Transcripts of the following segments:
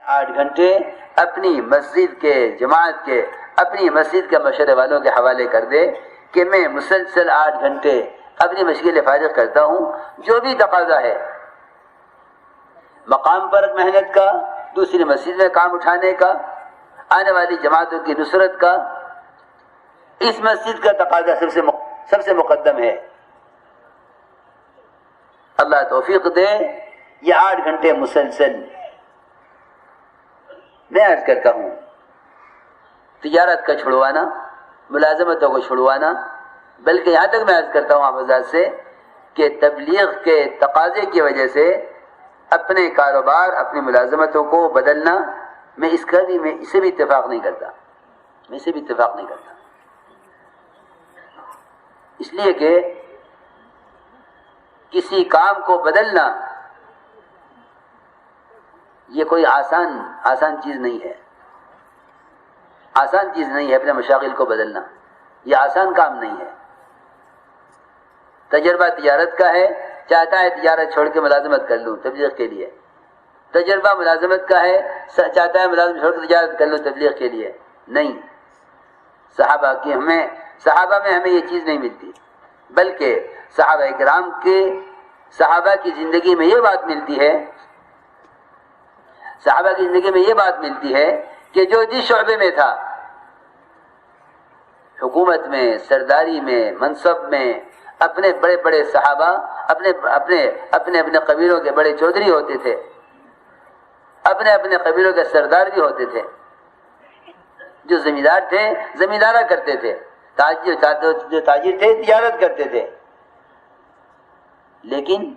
8 گھنٹے اپنی مسجد کے جماعت کے اپنی مسجد کے مشورے والوں کے حوالے کر دے کہ میں مسلسل 8 گھنٹے اپنی مشغلے فارغ کرتا ہوں، جو بھی تقاضا ہے مقام پر محنت کا، دوسری مسجد میں کام اٹھانے کا، آنے والی جماعتوں کی نصرت کا، اس مسجد کا تقاضا سب سے مقدم ہے۔ اللہ توفیق دے یہ 8 گھنٹے مسلسل میں عرض کرتا ہوں، تجارت کا چھڑوانا، ملازمتوں کو چھڑوانا، بلکہ یہاں تک میں عرض کرتا ہوں آپ حضرات سے کہ تبلیغ کے تقاضے کی وجہ سے اپنے کاروبار، اپنی ملازمتوں کو بدلنا، میں اسے بھی اتفاق نہیں کرتا، اس لیے کہ کسی کام کو بدلنا یہ کوئی آسان چیز نہیں ہے، اپنے مشاغل کو بدلنا یہ آسان کام نہیں ہے۔ تجربہ تجارت کا ہے، چاہتا ہے تجارت چھوڑ کے ملازمت کر لوں تبلیغ کے لیے، تجربہ ملازمت کا ہے، چاہتا ہے ملازمت چھوڑ کے تجارت کر لوں تبلیغ کے لیے، نہیں۔ صحابہ میں ہمیں یہ چیز نہیں ملتی، بلکہ صحابہ کرام کے صحابہ کی زندگی میں یہ بات ملتی ہے کہ جو جس شعبے میں تھا، حکومت میں، سرداری میں، منصب میں، اپنے بڑے بڑے صحابہ اپنے قبیلوں کے بڑے چودھری ہوتے تھے، اپنے قبیلوں کے سردار بھی ہوتے تھے، جو زمیندار تھے زمیندارہ کرتے تھے، جو تاجر تھے تجارت کرتے تھے۔ لیکن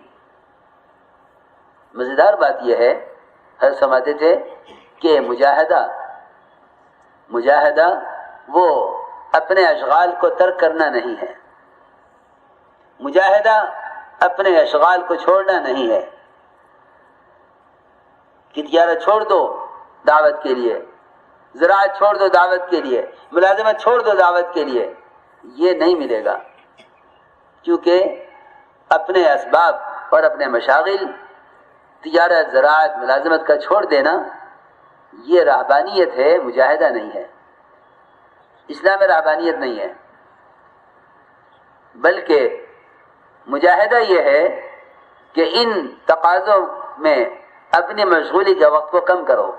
مزیدار بات یہ ہے، ہر سمجھتے تھے کہ مجاہدہ وہ اپنے اشغال کو ترک کرنا نہیں ہے، مجاہدہ اپنے اشغال کو چھوڑنا نہیں ہے کہ تجارت چھوڑ دو دعوت کے لیے، زراعت چھوڑ دو دعوت کے لیے، ملازمت چھوڑ دو دعوت کے لیے، یہ نہیں ملے گا، کیونکہ اپنے اسباب اور اپنے مشاغل، تجارت، زراعت، ملازمت کا چھوڑ دینا یہ رہبانیت ہے، مجاہدہ نہیں ہے، اسلام میں رہبانیت نہیں ہے، بلکہ مجاہدہ یہ ہے کہ ان تقاضوں میں اپنی مشغولی کے وقت کو کم کرو،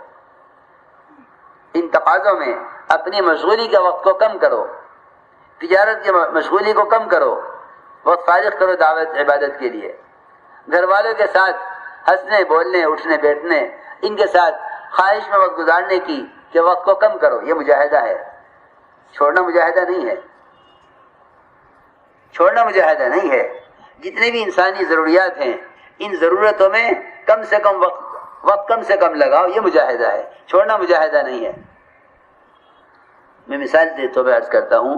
تجارت کی مشغولی کو کم کرو، وقت فارغ کرو دعوت عبادت کے لیے، گھر والوں کے ساتھ ہنسنے بولنے اٹھنے بیٹھنے، ان کے ساتھ خواہش میں وقت گزارنے کی کہ وقت کو کم کرو، یہ مجاہدہ ہے، چھوڑنا مجاہدہ نہیں ہے۔ جتنے بھی انسانی ضروریات ہیں، ان ضرورتوں میں کم سے کم وقت کم سے کم لگاؤ، یہ مجاہدہ ہے، چھوڑنا مجاہدہ نہیں ہے۔ میں مثال کے طور پر عرض کرتا ہوں،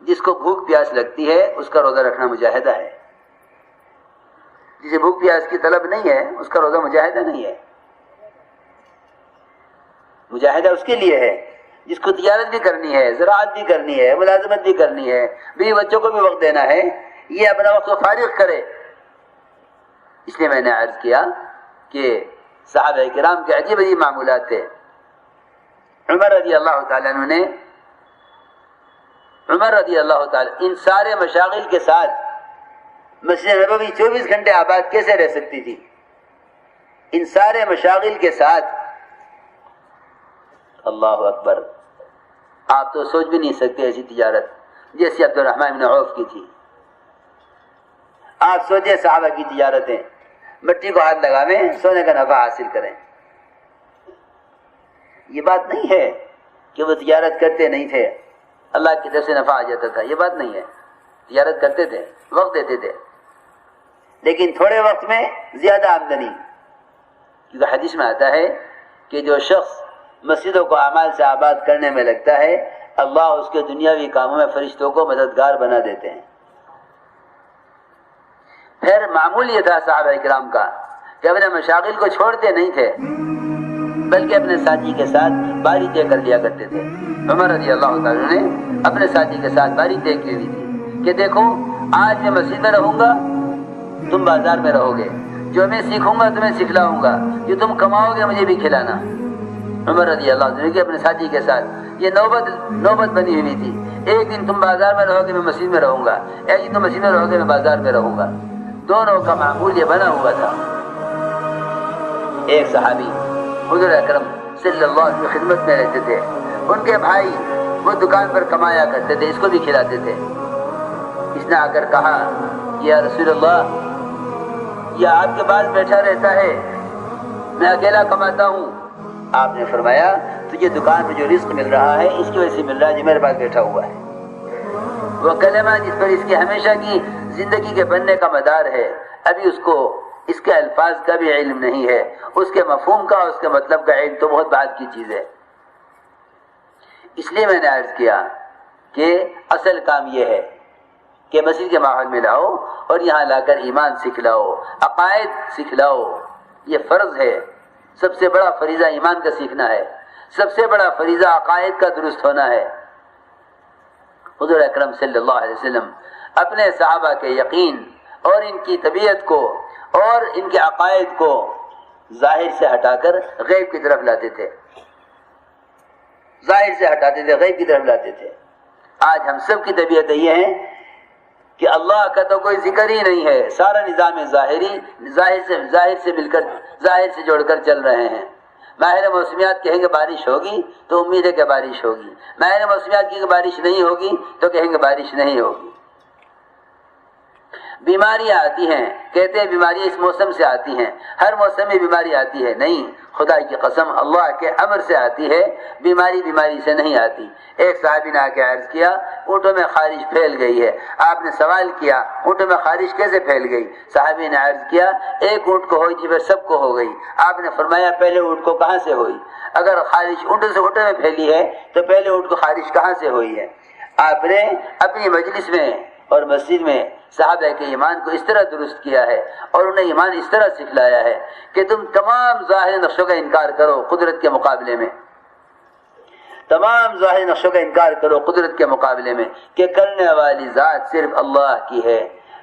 جس کو بھوک پیاس لگتی ہے اس کا روزہ رکھنا مجاہدہ ہے، جسے بھوک پیاس کی طلب نہیں ہے اس کا روزہ مجاہدہ نہیں ہے۔ مجاہدہ اس کے لیے ہے جس کو تجارت بھی کرنی ہے، زراعت بھی کرنی ہے، ملازمت بھی کرنی ہے، بیوی بچوں کو بھی وقت دینا ہے، یہ اپنا وقت کو فارغ کرے۔ اس لیے میں نے عرض کیا کہ صحابہ کرام کے عجیب معمولات تھے۔ عمر رضی اللہ تعالی ان سارے مشاغل کے ساتھ مسجد نبوی 24 گھنٹے آباد کیسے رہ سکتی تھی؟ ان سارے مشاغل کے ساتھ، اللہ اکبر، آپ تو سوچ بھی نہیں سکتے ایسی تجارت جیسی عبد الرحمن بن عوف کی تھی۔ آپ سوچیں صحابہ کی تجارتیں، مٹی کو ہاتھ لگاویں سونے کا نفع حاصل کریں۔ یہ بات نہیں ہے کہ وہ تجارت کرتے نہیں تھے، اللہ کی طرف سے نفع آ جاتا تھا، یہ بات نہیں ہے، تجارت کرتے تھے، وقت دیتے تھے، لیکن تھوڑے وقت میں زیادہ آمدنی، کیونکہ حدیث میں آتا ہے کہ جو شخص مسجدوں کو اعمال سے آباد کرنے میں لگتا ہے، اللہ اس کے دنیاوی کاموں میں فرشتوں کو مددگار بنا دیتے ہیں۔ پھر معمول یہ تھا صحابہ کرام کا کہ اپنے مشاغل کو چھوڑتے نہیں تھے، بلکہ اپنے ساتھی کے ساتھ باری طے کر لیا کرتے تھے۔ عمر رضی اللہ تعالیٰ نے اپنے ساتھی کے ساتھ باری طے کی ہوئی تھی کہ دیکھو آج میں مسجد میں رہوں گا، تم بازار میں رہو گے، جو میں سیکھوں گا تمہیں سکھلاؤں گا، جو تم کماؤ گے مجھے بھی کھلانا۔ عمر رضی اللہ عنہ کے اپنے ساتھی کے ساتھ یہ نوبت بنی ہوئی تھی. ایک دن تم بازار میں رہو گے میں مسجد میں رہوں گا, ایک دن تم مسجد میں رہو گے میں بازار میں رہوں گا. دونوں کا معمول یہ بنا ہوا تھا. ایک صحابی حضور اکرم صلی اللہ علیہ وسلم کی خدمت میں رہتے تھے. ان کے بھائی وہ دکان پر کمایا کرتے تھے, اس کو بھی کھلاتے تھے. اس نے آ کر کہا یا رسول اللہ, یہ آپ کے پاس بیٹھا رہتا ہے, میں اکیلا کماتا ہوں. آپ نے فرمایا تجھے دکان میں جو رزق مل رہا ہے اس کی وجہ سے مل رہا ہے جو میرے پاس بیٹھا ہوا ہے. وہ کلمہ جس پر اس کی ہمیشہ کی زندگی کے بننے کا مدار ہے, ابھی اس کو اس کے الفاظ کا بھی علم نہیں ہے, اس کے مفہوم کا اور اس کے مطلب کا علم تو بہت بعد کی چیز ہے. اس لیے میں نے عرض کیا کہ اصل کام یہ ہے کہ مسجد کے ماحول میں لاؤ اور یہاں لا کر ایمان سکھلاؤ, عقائد سکھلاؤ. یہ فرض ہے, سب سے بڑا فریضہ ایمان کا سیکھنا ہے, سب سے بڑا فریضہ عقائد کا درست ہونا ہے. حضور اکرم صلی اللہ علیہ وسلم اپنے صحابہ کے یقین اور ان کی طبیعت کو اور ان کے عقائد کو ظاہر سے ہٹا کر غیب کی طرف لاتے تھے, ظاہر سے ہٹاتے تھے, غیب کی طرف لاتے تھے. آج ہم سب کی طبیعت یہ ہے کہ اللہ کا تو کوئی ذکر ہی نہیں ہے, سارا نظام ظاہری ظاہر سے مل کر ظاہر سے جوڑ کر چل رہے ہیں. ماہر موسمیات کہیں گے بارش ہوگی تو امید ہے کہ بارش ہوگی, ماہر موسمیات کی بارش نہیں ہوگی تو کہیں گے بارش نہیں ہوگی. بیماریاں آتی ہیں, کہتے ہیں بیماریاں اس موسم سے آتی ہیں, ہر موسم میں بیماری آتی ہے. نہیں, خدا کی قسم اللہ کے امر سے آتی ہے, بیماری سے نہیں آتی. ایک صحابی نے آ کے عرض کیا اونٹوں میں خارش پھیل گئی ہے. آپ نے سوال کیا اونٹوں میں خارش کیسے پھیل گئی؟ صحابی نے عرض کیا ایک اونٹ کو ہوئی تھی پھر سب کو ہو گئی. آپ نے فرمایا پہلے اونٹ کو کہاں سے ہوئی؟ اگر خارش اونٹوں سے اونٹوں میں پھیلی ہے تو پہلے اونٹ کو خارش کہاں سے ہوئی ہے؟ آپ نے اپنی مجلس میں اور مسجد میں صحابہ کے ایمان کو اس طرح درست کیا ہے اور انہیں ایمان اس طرح سکھلایا ہے کہ تم تمام ظاہر نقشوں کا انکار کرو قدرت کے مقابلے میں, تمام ظاہر نقشوں کا انکار کرو قدرت کے مقابلے میں کہ کرنے والی ذات صرف اللہ کی ہے.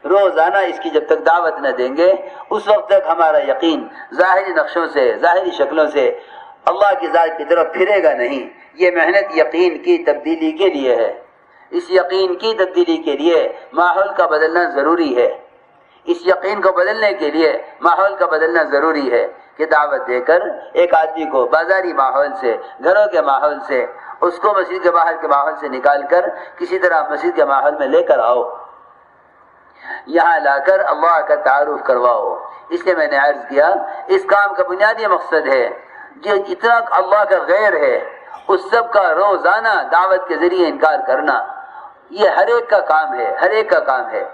روزانہ اس کی جب تک دعوت نہ دیں گے اس وقت تک ہمارا یقین ظاہری نقشوں سے, ظاہری شکلوں سے اللہ کی ذات کی طرف پھرے گا نہیں. یہ محنت یقین کی تبدیلی کے لیے ہے. اس یقین کی تبدیلی کے لیے ماحول کا بدلنا ضروری ہے. اس یقین کو بدلنے کے لیے ماحول کا بدلنا ضروری ہے کہ دعوت دے کر ایک آدمی کو بازاری ماحول سے, گھروں کے ماحول سے, اس کو مسجد کے باہر کے ماحول سے نکال کر کسی طرح مسجد کے ماحول میں لے کر آؤ, یہاں لا کر اللہ کا تعارف کرواؤ. اس لیے میں نے عرض کیا اس کام کا بنیادی مقصد ہے جو اتنا اللہ کا غیر ہے اس سب کا روزانہ دعوت کے ذریعے انکار کرنا. یہ ہر ایک کا کام ہے, ہر ایک کا کام ہے.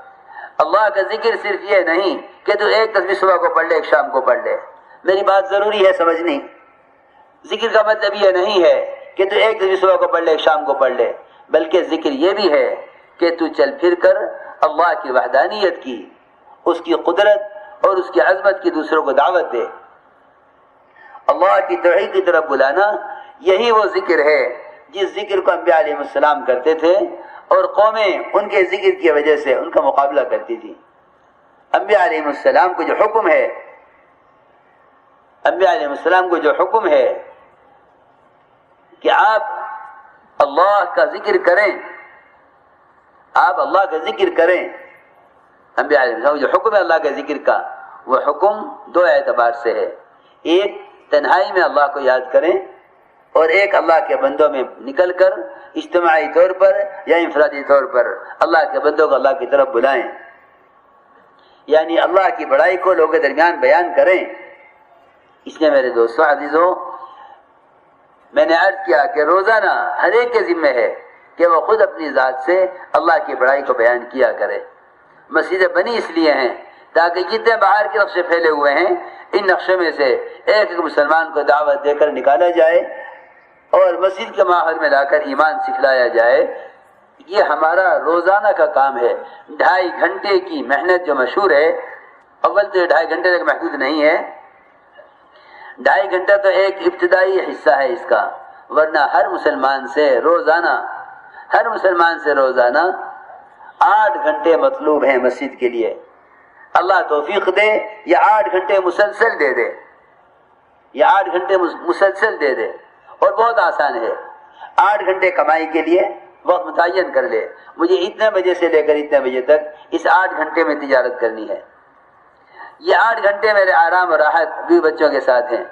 اللہ کا ذکر صرف یہ نہیں کہ تو ایک تسبیح صبح کو پڑھ لے ایک شام کو پڑھ لے. میری بات ضروری ہے سمجھنی. ذکر کا مطلب یہ نہیں ہے کہ تو ایک تسبیح صبح کو پڑھ لے ایک شام کو پڑھ لے, بلکہ ذکر یہ بھی ہے کہ تو چل پھر کر اللہ کی وحدانیت کی, اس کی قدرت اور اس کی عظمت کی دوسروں کو دعوت دے. اللہ کی توحید کی طرف بلانا یہی وہ ذکر ہے جس ذکر کو انبیاء علیہ السلام کرتے تھے اور قومیں ان کے ذکر کی وجہ سے ان کا مقابلہ کرتی تھی. انبیاء علیہ السلام کو جو حکم ہے, انبیاء علیہ السلام کو جو حکم ہے کہ آپ اللہ کا ذکر کریں, آپ اللہ کا ذکر کریں, انبیاء علیہ السلام کو جو حکم ہے اللہ کے ذکر کا, وہ حکم دو اعتبار سے ہے. ایک تنہائی میں اللہ کو یاد کریں اور ایک اللہ کے بندوں میں نکل کر اجتماعی طور پر یا انفرادی طور پر اللہ کے بندوں کو اللہ کی طرف بلائیں, یعنی اللہ کی بڑائی کو لوگوں کے درمیان بیان کریں. اس لیے میرے دوستوں عزیزوں میں نے عرض کیا کہ روزانہ ہر ایک کے ذمہ ہے کہ وہ خود اپنی ذات سے اللہ کی بڑائی کو بیان کیا کرے. مسجدیں بنی اس لیے ہیں تاکہ جتنے باہر کے نقشے پھیلے ہوئے ہیں ان نقشوں میں سے ایک ایک مسلمان کو دعوت دے کر نکالا جائے اور مسجد کے ماحول میں لا کر ایمان سکھلایا جائے. یہ ہمارا روزانہ کا کام ہے. 2.5 گھنٹے کی محنت جو مشہور ہے, اول تو 2.5 گھنٹے تک محدود نہیں ہے, 2.5 گھنٹہ تو ایک ابتدائی حصہ ہے اس کا, ورنہ ہر مسلمان سے روزانہ 8 گھنٹے مطلوب ہیں مسجد کے لیے. اللہ توفیق دے یا 8 گھنٹے مسلسل دے دے, یا 8 گھنٹے مسلسل دے دے. اور بہت آسان ہے. 8 گھنٹے کمائی کے لیے وقت متعین کر لے, مجھے اتنے بجے سے لے کر اتنے بجے تک اس 8 گھنٹے میں تجارت کرنی ہے. یہ 8 گھنٹے میرے آرام اور راحت بیوی بچوں کے ساتھ ہیں,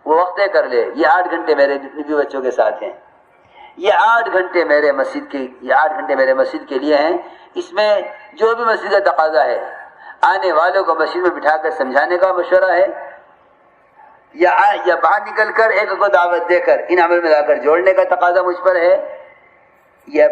وہ وقت طے کر لے. یہ 8 گھنٹے میرے بیوی بچوں کے ساتھ ہیں. یہ 8 گھنٹے میرے مسجد کے لیے ہیں. اس میں جو بھی مسجد کا تقاضا ہے, آنے والوں کو مسجد میں بٹھا کر سمجھانے کا مشورہ ہے, یا باہر نکل کر ایک کو دعوت دے کر ان عمل میں لا کر جوڑنے کا تقاضا مجھ پر ہے, یہ